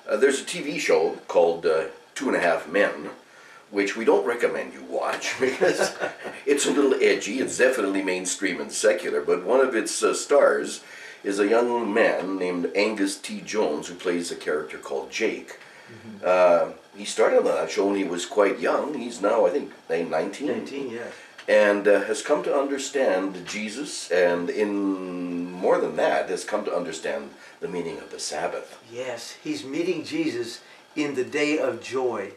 There's a TV show called Two and a Half Men, which we don't recommend you watch because it's a little edgy. It's definitely mainstream and secular, but one of its stars is a young man named Angus T. Jones who plays a character called Jake. He started on that show when he was quite young. He's now, I think, 19. 19, yeah. And has come to understand Jesus, and in more than that, has come to understand the meaning of the Sabbath. Yes, he's meeting Jesus in the day of joy.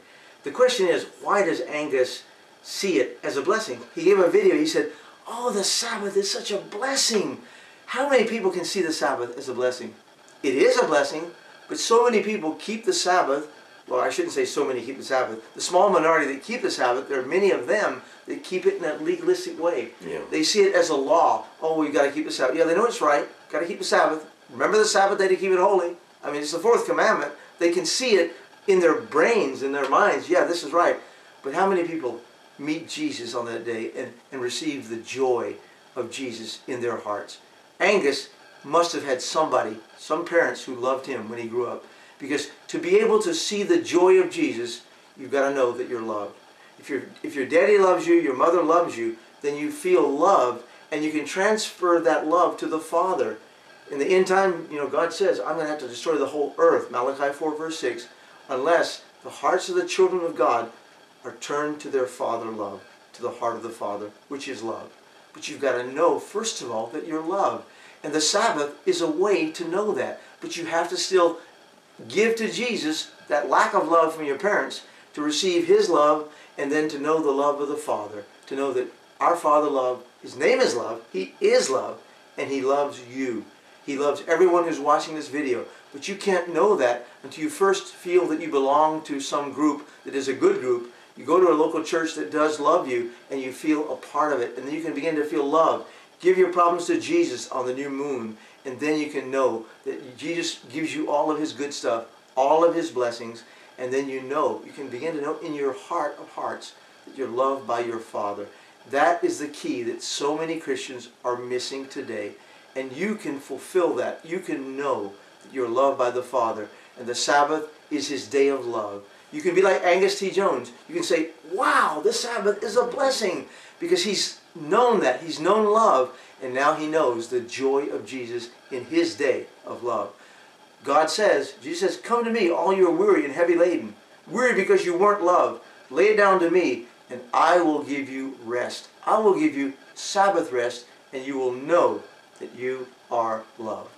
The question is, why does Angus see it as a blessing? He gave a video, he said, oh, the Sabbath is such a blessing. How many people can see the Sabbath as a blessing? It is a blessing, but so many people keep the Sabbath. Well, I shouldn't say so many keep the Sabbath. The small minority that keep the Sabbath, there are many of them that keep it in a legalistic way. Yeah. They see it as a law. Oh, we've got to keep the Sabbath. Yeah, they know it's right. Got to keep the Sabbath. Remember the Sabbath day to keep it holy. I mean, it's the fourth commandment. They can see it in their brains, in their minds. Yeah, this is right. But how many people meet Jesus on that day and receive the joy of Jesus in their hearts? Angus must have had somebody, some parents who loved him when he grew up. Because to be able to see the joy of Jesus, you've got to know that you're loved. If your daddy loves you, your mother loves you, then you feel loved, and you can transfer that love to the Father. In the end time, you know, God says, I'm going to have to destroy the whole earth, Malachi 4 verse 6, unless the hearts of the children of God are turned to their Father love, to the heart of the Father, which is love. But you've got to know, first of all, that you're loved. And the Sabbath is a way to know that. But you have to still give to Jesus that lack of love from your parents to receive His love, and then to know the love of the Father. To know that our Father love, His name is love, He is love, and He loves you. He loves everyone who's watching this video. But you can't know that until you first feel that you belong to some group that is a good group. You go to a local church that does love you, and you feel a part of it, and then you can begin to feel love. Give your problems to Jesus on the new moon, and then you can know that Jesus gives you all of His good stuff, all of His blessings, and then you can begin to know in your heart of hearts that you're loved by your Father. That is the key that so many Christians are missing today. And you can fulfill that. You can know that you're loved by the Father, and the Sabbath is His day of love. You can be like Angus T. Jones. You can say, wow, this Sabbath is a blessing, because he's known that. He's known love, and now he knows the joy of Jesus in His day of love. God says, Jesus says, come to me, all you are weary and heavy laden. Weary because you weren't loved. Lay it down to me, and I will give you rest. I will give you Sabbath rest, and you will know that you are loved.